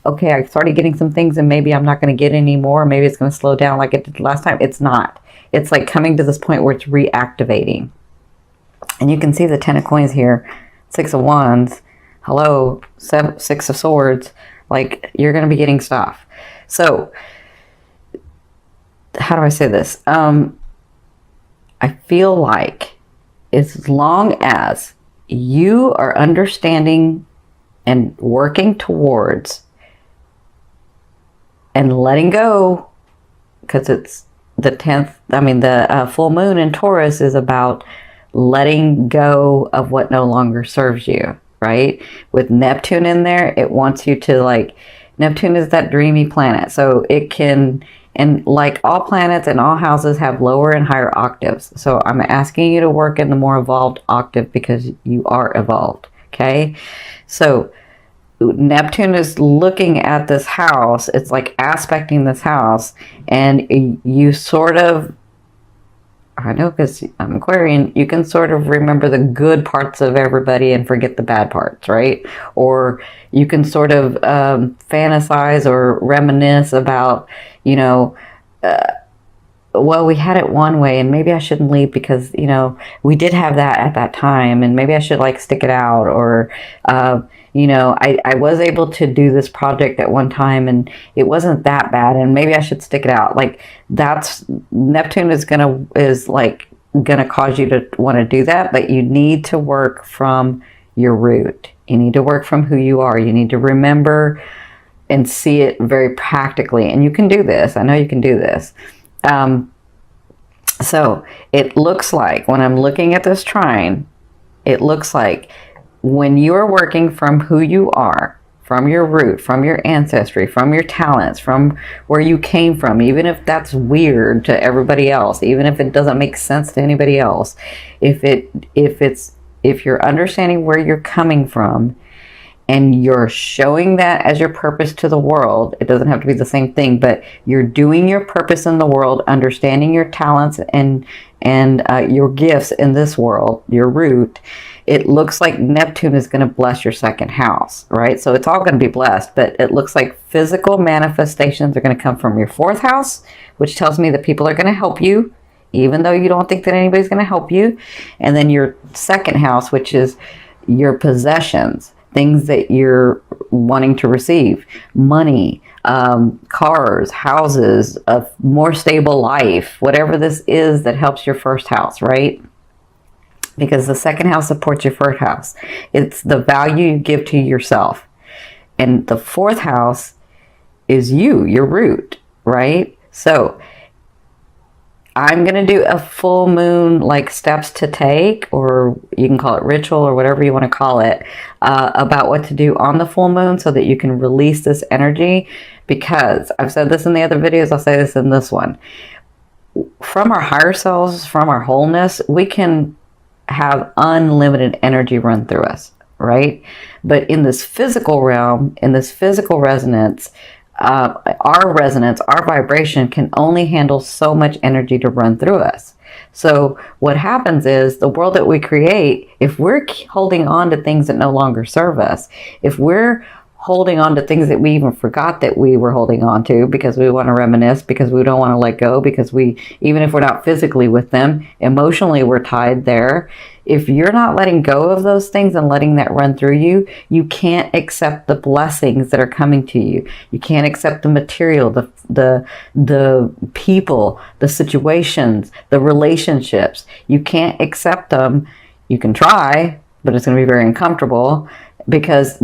okay, I started getting some things and maybe I'm not going to get any more. Maybe it's going to slow down like it did last time. It's not. It's like coming to this point where it's reactivating. And you can see the 10 of coins here, 6 of wands, hello, 6 of swords. Like, you're going to be getting stuff. So, how do I say this? I feel like as long as you are understanding and working towards and letting go, because it's the 10th, the full moon in Taurus is about letting go of what no longer serves you, right? With Neptune in there, it wants you to, like, Neptune is that dreamy planet. So it can, and like all planets and all houses have lower and higher octaves. So I'm asking you to work in the more evolved octave because you are evolved, okay? So Neptune is looking at this house. It's like aspecting this house, and you sort of, I know because I'm Aquarian, you can sort of remember the good parts of everybody and forget the bad parts, right? Or you can sort of fantasize or reminisce about, you know, well, we had it one way and maybe I shouldn't leave because, you know, we did have that at that time and maybe I should like stick it out, or, you know, I was able to do this project at one time and it wasn't that bad and maybe I should stick it out. Like, that's, Neptune is gonna cause you to want to do that, but you need to work from your root. You need to work from who you are. You need to remember and see it very practically. And you can do this. I know you can do this. So it looks like, when I'm looking at this trine, it looks like when you're working from who you are, from your root, from your ancestry, from your talents, from where you came from, even if that's weird to everybody else, even if it doesn't make sense to anybody else, if you're understanding where you're coming from and you're showing that as your purpose to the world, it doesn't have to be the same thing, but you're doing your purpose in the world, understanding your talents and your gifts in this world, your root. It looks like Neptune is going to bless your second house, right? So it's all going to be blessed, but it looks like physical manifestations are going to come from your fourth house, which tells me that people are going to help you, even though you don't think that anybody's going to help you. And then your second house, which is your possessions, things that you're wanting to receive, money, cars, houses, a more stable life, whatever this is that helps your first house, right? Because the second house supports your first house. It's the value you give to yourself. And the fourth house is you, your root, right? So I'm going to do a full moon, like steps to take, or you can call it ritual or whatever you want to call it, about what to do on the full moon so that you can release this energy. Because I've said this in the other videos, I'll say this in this one. From our higher selves, from our wholeness, we can have unlimited energy run through us, right? But in this physical realm, in this physical resonance, our vibration can only handle so much energy to run through us. So what happens is, the world that we create, if we're holding on to things that no longer serve us, if we're holding on to things that we even forgot that we were holding on to because we want to reminisce, because we don't want to let go, because we, even if we're not physically with them, emotionally we're tied there. If you're not letting go of those things and letting that run through you, you can't accept the blessings that are coming to you. You can't accept the material, the people, the situations, the relationships. You can't accept them. You can try, but it's going to be very uncomfortable, because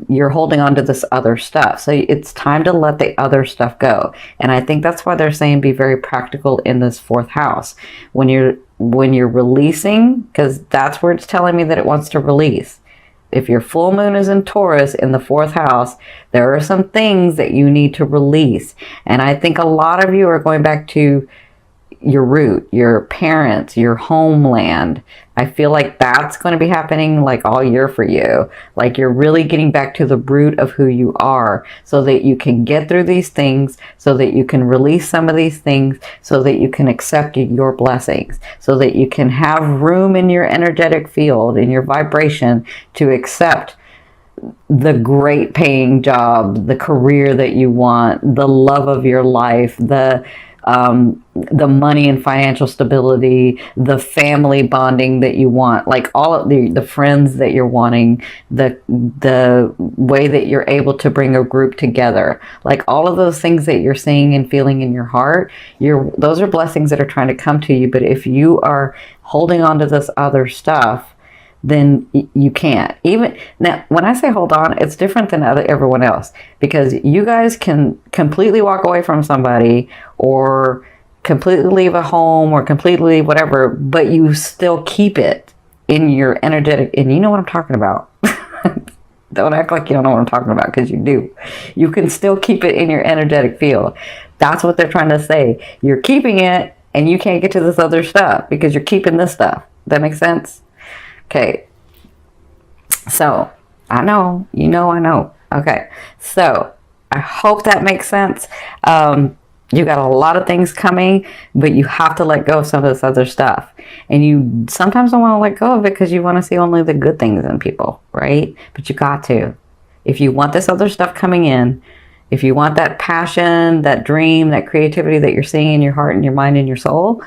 you're holding on to this other stuff. So it's time to let the other stuff go. And I think that's why they're saying be very practical in this fourth house. When you're releasing, because that's where it's telling me that it wants to release. If your full moon is in Taurus in the fourth house, there are some things that you need to release. And I think a lot of you are going back to your root, your parents, your homeland. I feel like that's going to be happening like all year for you. Like, you're really getting back to the root of who you are, so that you can get through these things, so that you can release some of these things, so that you can accept your blessings, so that you can have room in your energetic field, in your vibration, to accept the great paying job, the career that you want, the love of your life, the money and financial stability, the family bonding that you want, like all of the friends that you're wanting, the way that you're able to bring a group together, like all of those things that you're seeing and feeling in your heart, those are blessings that are trying to come to you. But if you are holding on to this other stuff, then you can't. Even now, when I say hold on, it's different than everyone else, because you guys can completely walk away from somebody or completely leave a home or completely whatever, but you still keep it in your energetic, and you know what I'm talking about. Don't act like you don't know what I'm talking about, because you do. You can still keep it in your energetic field. That's what they're trying to say. You're keeping it and you can't get to this other stuff because you're keeping this stuff. That makes sense? Okay, so I know, I know. Okay, so I hope that makes sense. You got a lot of things coming, but you have to let go of some of this other stuff. And you sometimes don't want to let go of it because you want to see only the good things in people, right? But you got to. If you want this other stuff coming in, if you want that passion, that dream, that creativity that you're seeing in your heart and your mind and your soul,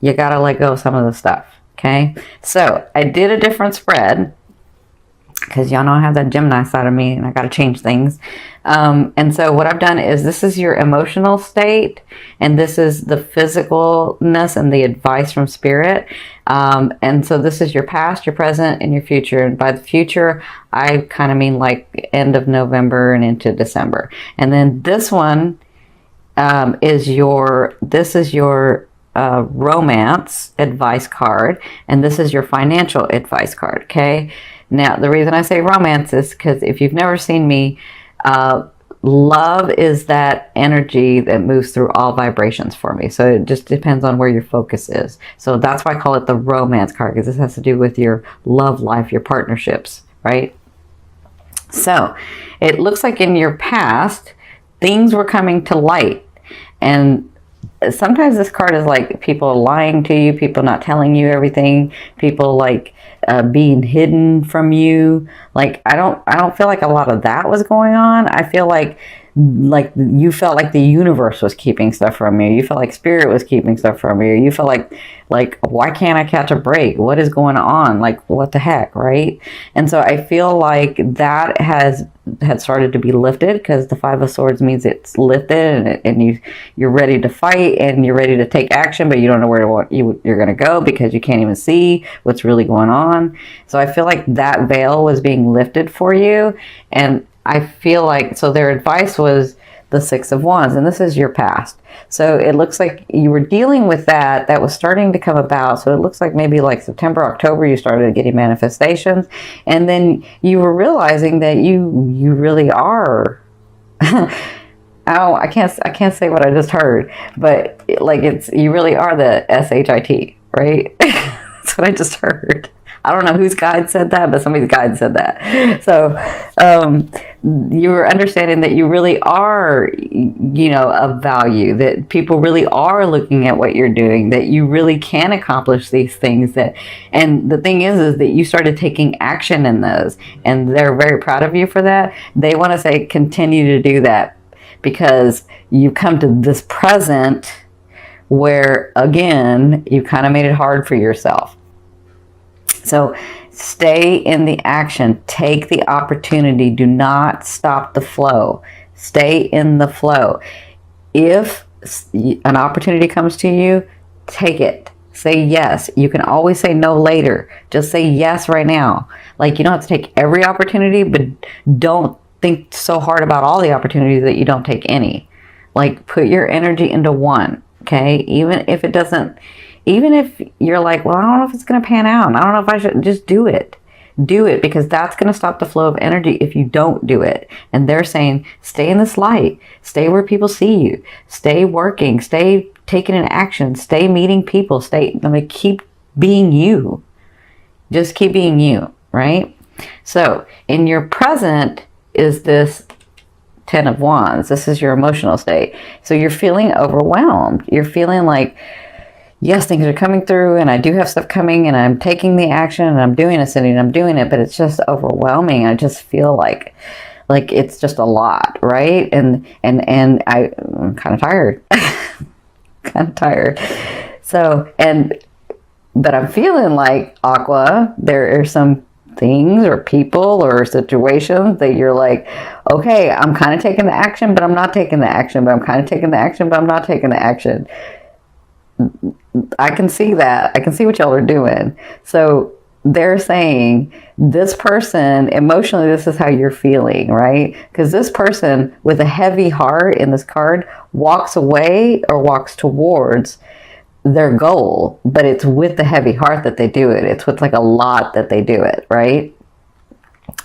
you got to let go of some of the stuff. Okay, so I did a different spread because y'all know I have that Gemini side of me and I got to change things. And so what I've done is, this is your emotional state and this is the physicalness and the advice from spirit. And so this is your past, your present, and your future. And by the future, I kind of mean like end of November and into December. And then this one is your romance advice card, and this is your financial advice card. Okay, now the reason I say romance is because if you've never seen me, love is that energy that moves through all vibrations for me. So it just depends on where your focus is. So that's why I call it the romance card, because this has to do with your love life, your partnerships, right? So it looks like in your past things were coming to light, and sometimes this card is like people lying to you, people not telling you everything, people like being hidden from you. Like I don't feel like a lot of that was going on. I feel like you felt like the universe was keeping stuff from you. You felt like spirit was keeping stuff from you. You felt like why can't I catch a break? What is going on? Like what the heck, right? And so I feel like that had started to be lifted, because the Five of Swords means it's lifted and you're ready to fight and you're ready to take action, but you don't know where you're going to go because you can't even see what's really going on. So I feel like that veil was being lifted for you, and I feel like, so their advice was the Six of Wands, and this is your past. So it looks like you were dealing with that was starting to come about. So it looks like maybe like September, October, you started getting manifestations, and then you were realizing that you really are. I can't say what I just heard, but like you really are the SHIT, right? That's what I just heard. I don't know whose guide said that, but somebody's guide said that. So you were understanding that you really are, of value, that people really are looking at what you're doing, that you really can accomplish these things. And the thing is that you started taking action in those, and they're very proud of you for that. They want to say, continue to do that, because you come to this present where, again, you kind of made it hard for yourself. So stay in the action. Take the opportunity. Do not stop the flow. Stay in the flow. If an opportunity comes to you, take it. Say yes. You can always say no later. Just say yes right now. Like, you don't have to take every opportunity, but don't think so hard about all the opportunities that you don't take any. Like, put your energy into one. Okay? Even if you're like, well, I don't know if it's going to pan out, I don't know if I should, just do it. Do it, because that's going to stop the flow of energy if you don't do it. And they're saying, stay in this light. Stay where people see you. Stay working. Stay taking an action. Stay meeting people. Keep being you. Just keep being you, right? So in your present is this Ten of Wands. This is your emotional state. So you're feeling overwhelmed. You're feeling like yes, things are coming through and I do have stuff coming and I'm taking the action and I'm doing it, Cindy, and I'm doing it, but it's just overwhelming. I just feel like it's just a lot, right? And I'm kind of tired. Kind of tired. So, but I'm feeling like, Aqua, there are some things or people or situations that you're like, okay, I'm kind of taking the action, but I'm not taking the action, but I'm kind of taking the action, but I'm not taking the action. I can see that. I can see what y'all are doing. So they're saying this person, emotionally, this is how you're feeling, right? Because this person with a heavy heart in this card walks away or walks towards their goal, but it's with the heavy heart that they do it. It's with like a lot that they do it, right?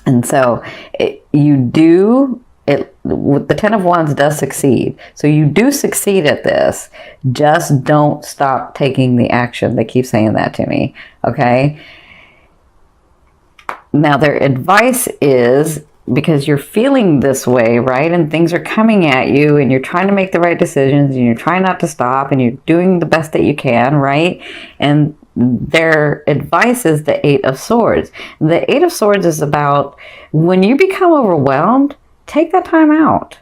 And so with the 10 of Wands does succeed. So you do succeed at this. Just don't stop taking the action. They keep saying that to me. Okay. Now their advice is, because you're feeling this way, right? And things are coming at you and you're trying to make the right decisions and you're trying not to stop and you're doing the best that you can, right? And their advice is the 8 of Swords. The 8 of Swords is about when you become overwhelmed, take that time out.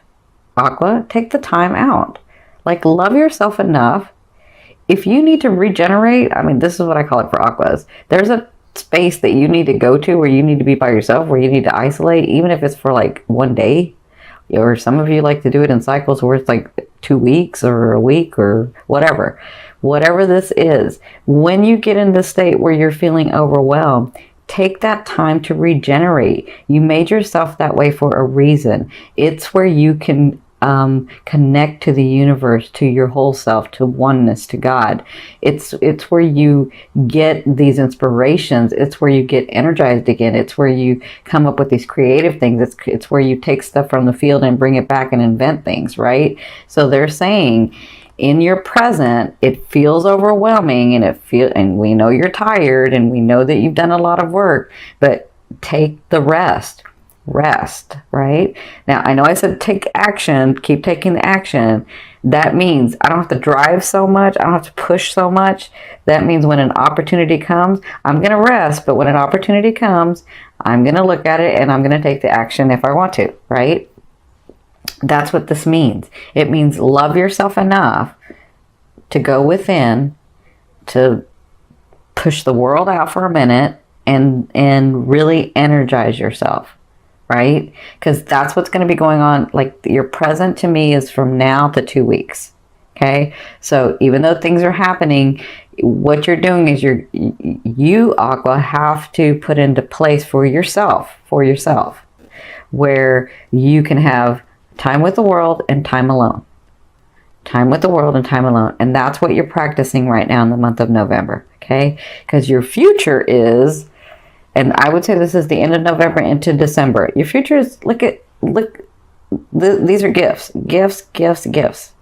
Aqua, take the time out. Like, love yourself enough. If you need to regenerate, I mean, this is what I call it for Aquas. There's a space that you need to go to where you need to be by yourself, where you need to isolate, even if it's for like one day. Or some of you like to do it in cycles where it's like 2 weeks or a week or whatever. Whatever this is, when you get in the state where you're feeling overwhelmed, take that time to regenerate. You made yourself that way for a reason. It's where you can connect to the universe, to your whole self, to oneness, to God. It's where you get these inspirations. It's where you get energized again. It's where you come up with these creative things. It's where you take stuff from the field and bring it back and invent things, right? So they're saying, in your present, it feels overwhelming and we know you're tired and we know that you've done a lot of work, but take the rest, right? Now, I know I said take action, keep taking the action. That means I don't have to drive so much. I don't have to push so much. That means when an opportunity comes, I'm going to rest, but when an opportunity comes, I'm going to look at it and I'm going to take the action if I want to, right? That's what this means. It means love yourself enough to go within, to push the world out for a minute and really energize yourself, right? Because that's what's going to be going on. Like, your present to me is from now to 2 weeks. Okay. So even though things are happening, what you're doing is you, Aqua, have to put into place for yourself, where you can have time with the world and time alone. Time with the world and time alone. And that's what you're practicing right now in the month of November. Okay? Because your future is, and I would say this is the end of November into December. Your future is, these are gifts.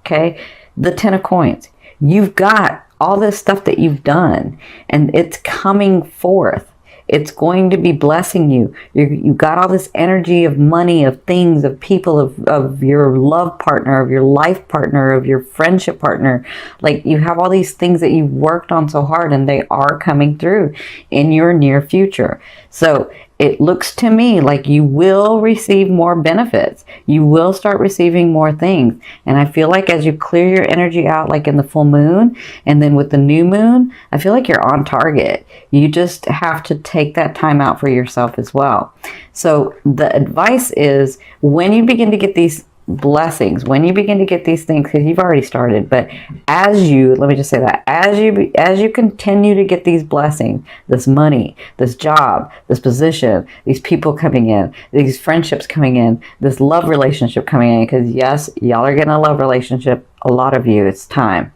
Okay? The 10 of Coins. You've got all this stuff that you've done and it's coming forth. It's going to be blessing you. You've got all this energy of money, of things, of people, of your love partner, of your life partner, of your friendship partner. Like, you have all these things that you've worked on so hard and they are coming through in your near future. So it looks to me like you will receive more benefits. You will start receiving more things. And I feel like as you clear your energy out, like in the full moon and then with the new moon, I feel like you're on target. You just have to take that time out for yourself as well. So the advice is, when you begin to get these blessings, when you begin to get these things, because you've already started, but let me just say that, as you continue to get these blessings, this money, this job, this position, these people coming in, these friendships coming in, this love relationship coming in, because yes, y'all are getting a love relationship, a lot of you, it's time.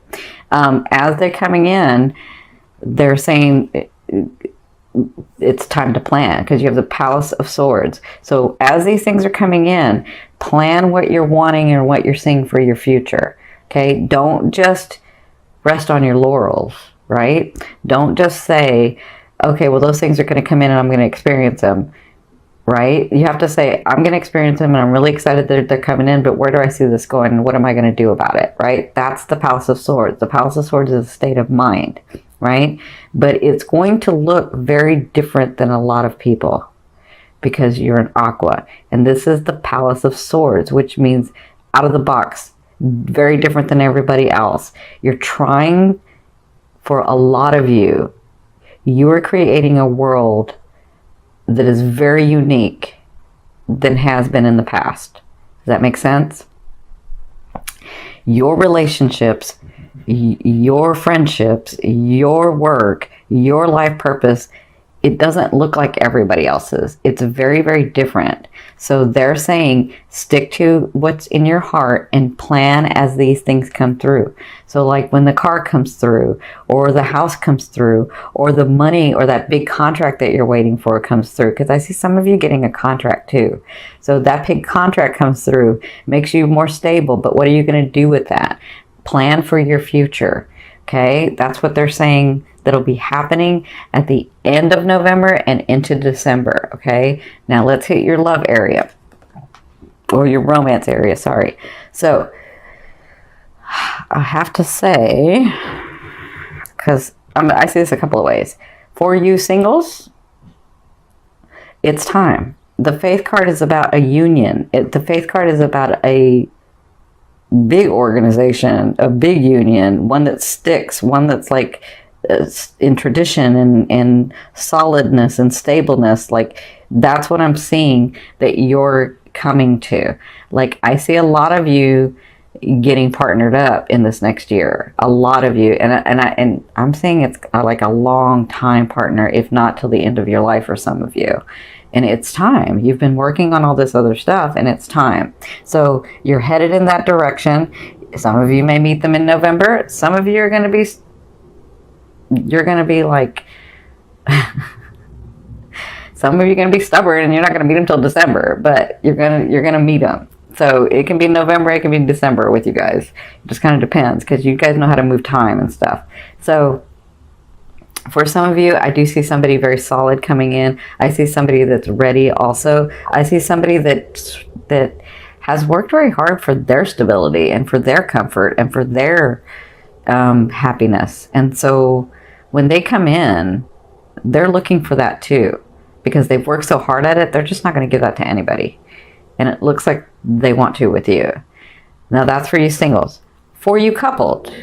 As they're coming in, they're saying it's time to plan, because you have the Palace of Swords. So as these things are coming in, plan what you're wanting and what you're seeing for your future. Okay? Don't just rest on your laurels, right? Don't just say, okay, well, those things are going to come in and I'm going to experience them. right? You have to say, I'm going to experience them and I'm really excited that they're coming in, but where do I see this going and what am I going to do about it, right? That's the Palace of Swords. The Palace of Swords is a state of mind, right? But it's going to look very different than a lot of people because you're an Aqua. And this is the Palace of Swords, which means out of the box, very different than everybody else. You're trying, for a lot of you, you are creating a world that is very unique than has been in the past. Does that make sense? Your relationships, your friendships, your work, your life purpose, it doesn't look like everybody else's. It's very, very different. So they're saying stick to what's in your heart and plan as these things come through. So like when the car comes through, or the house comes through, or the money or that big contract that you're waiting for comes through, because I see some of you getting a contract too. So that big contract comes through, makes you more stable, but what are you going to do with that? Plan for your future. Okay, that's what they're saying that'll be happening at the end of November and into December. Okay, now let's hit your love area, or your romance area, sorry. So I have to say, because I see this a couple of ways. For you singles, it's time. The Faith card is about a union. The Faith card is about a big organization, a big union, one that sticks, one that's like in tradition and solidness and stableness. Like that's what I'm seeing that you're coming to. Like I see a lot of you getting partnered up in this next year, a lot of you, and I'm saying it's like a long time partner, if not till the end of your life for some of you. And it's time. You've been working on all this other stuff and it's time. So you're headed in that direction. Some of you may meet them in November. Some of you are going to be, you're going to be like, some of you are going to be stubborn and you're not going to meet them till December, but you're going to meet them. So it can be November, it can be December with you guys. It just kind of depends because you guys know how to move time and stuff. So for some of you, I do see somebody very solid coming in. I see somebody that's ready also. I see somebody that has worked very hard for their stability and for their comfort and for their happiness. And so when they come in, they're looking for that too. Because they've worked so hard at it, they're just not going to give that to anybody. And it looks like they want to with you. Now that's for you singles. For you coupled,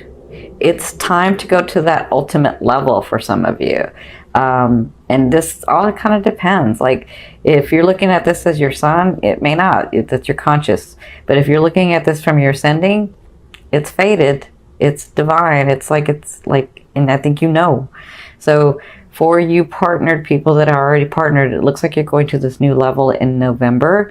it's time to go to that ultimate level for some of you. And this all kind of depends. Like if you're looking at this as your sun, it may not. That's your conscious. But if you're looking at this from your ascending, it's fated. It's divine. It's like, and I think you know. So for you partnered people that are already partnered, it looks like you're going to this new level in November.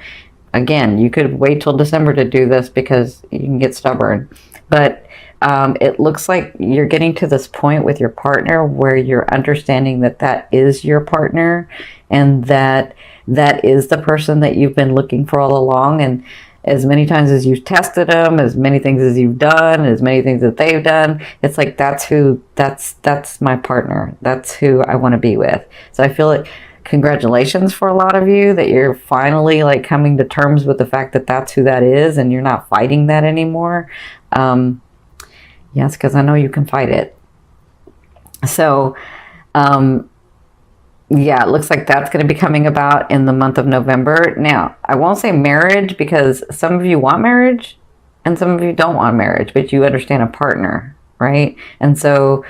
Again, you could wait till December to do this because you can get stubborn. But it looks like you're getting to this point with your partner where you're understanding that that is your partner and that that is the person that you've been looking for all along. And as many times as you've tested them, as many things as you've done, as many things that they've done, it's like that's my partner. That's who I want to be with. So I feel like congratulations for a lot of you that you're finally like coming to terms with the fact that that's who that is and you're not fighting that anymore. Yes, because I know you can fight it. So, yeah, it looks like that's going to be coming about in the month of November. Now, I won't say marriage because some of you want marriage and some of you don't want marriage, but you understand a partner, right? And so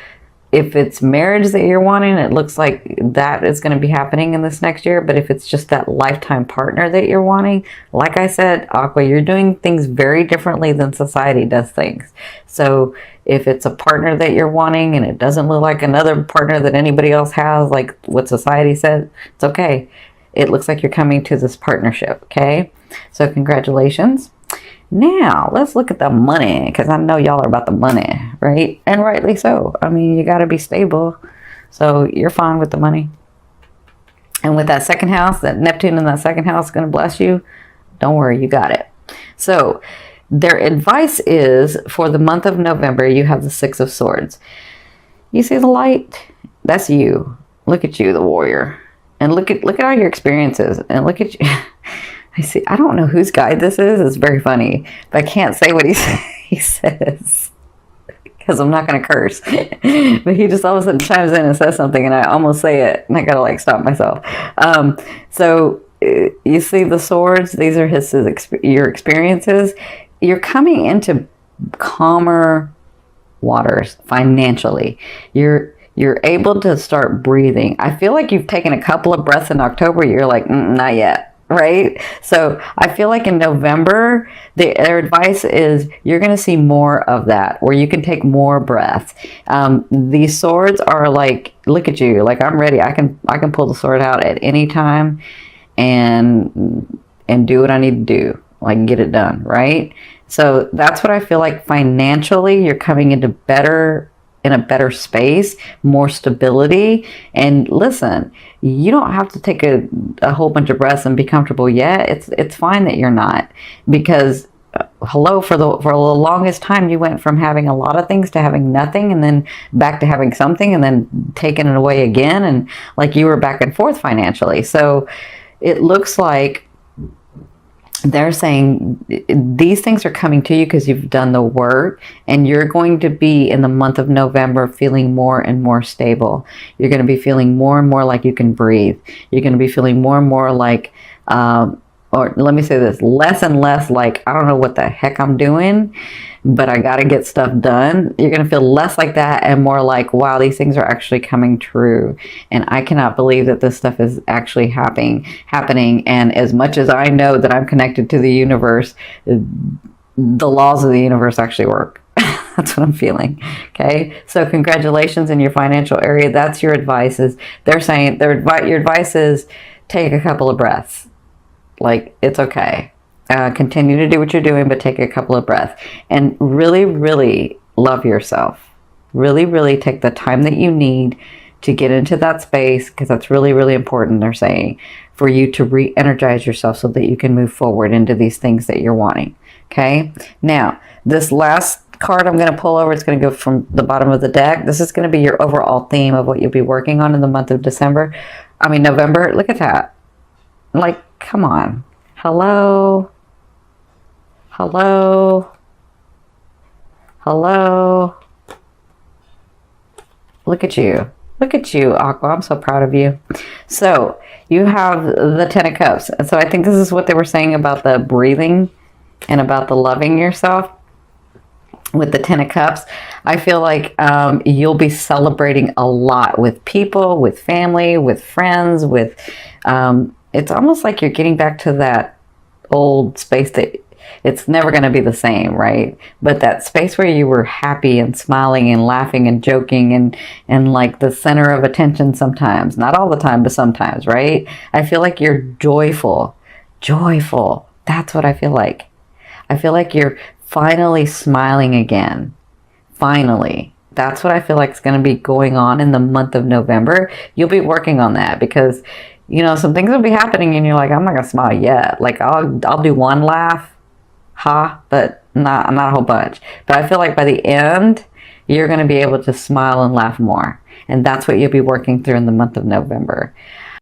if it's marriage that you're wanting, it looks like that is going to be happening in this next year. But if it's just that lifetime partner that you're wanting, like I said, Aqua, you're doing things very differently than society does things. So if it's a partner that you're wanting and it doesn't look like another partner that anybody else has, like what society says, it's okay. It looks like you're coming to this partnership, okay? So congratulations. Now, let's look at the money, because I know y'all are about the money, right? And rightly so. I mean, you got to be stable. So you're fine with the money. And with that second house, that Neptune in that second house is going to bless you. Don't worry, you got it. So their advice is for the month of November, you have the Six of Swords. You see the light? That's you. Look at you, the warrior. And look at all your experiences, and look at you. I see. I don't know whose guide this is. It's very funny, but I can't say what he says because I'm not going to curse. But he just all of a sudden chimes in and says something, and I almost say it, and I got to like stop myself. So you see the swords. These are your experiences. You're coming into calmer waters financially. You're able to start breathing. I feel like you've taken a couple of breaths in October. You're like, not yet, right? So I feel like in November, their advice is you're going to see more of that, where you can take more breaths. These swords are like, look at you, like I'm ready. I can pull the sword out at any time and do what I need to do, like get it done, right? So that's what I feel like financially. You're coming into in a better space, more stability. And listen, you don't have to take a whole bunch of breaths and be comfortable yet. It's fine that you're not, because hello, for the longest time you went from having a lot of things to having nothing, and then back to having something, and then taking it away again, and like you were back and forth financially. So it looks like they're saying these things are coming to you because you've done the work, and you're going to be in the month of November feeling more and more stable. You're going to be feeling more and more like you can breathe. You're going to be feeling more and more like, or let me say this, less and less like, I don't know what the heck I'm doing, but I got to get stuff done. You're going to feel less like that and more like, wow, these things are actually coming true. And I cannot believe that this stuff is actually happening. And as much as I know that I'm connected to the universe, the laws of the universe actually work. That's what I'm feeling. Okay. So congratulations in your financial area. That's your advice. They're saying your advice is take a couple of breaths. Like, it's okay. Continue to do what you're doing, but take a couple of breaths and really, really love yourself. Really, really take the time that you need to get into that space, because that's really, really important, they're saying, for you to re-energize yourself so that you can move forward into these things that you're wanting. Okay. Now, this last card I'm going to pull over, it's going to go from the bottom of the deck. This is going to be your overall theme of what you'll be working on in the month of November. Look at that. Like, come on. Hello. Look at you, Aqua. I'm so proud of you. So you have the Ten of Cups. And so I think this is what they were saying about the breathing and about the loving yourself. With the Ten of Cups, I feel like you'll be celebrating a lot with people, with family, with friends, with it's almost like you're getting back to that old space that it's never going to be the same, right? But that space where you were happy and smiling and laughing and joking and like the center of attention sometimes, not all the time, but sometimes, right? I feel like you're joyful. That's what I feel like. I feel like you're finally smiling again. Finally. That's what I feel like is going to be going on in the month of November. You'll be working on that because, you know, some things will be happening and you're like, I'm not going to smile yet. Like I'll do one laugh, but not a whole bunch. But I feel like by the end, you're going to be able to smile and laugh more. And that's what you'll be working through in the month of November.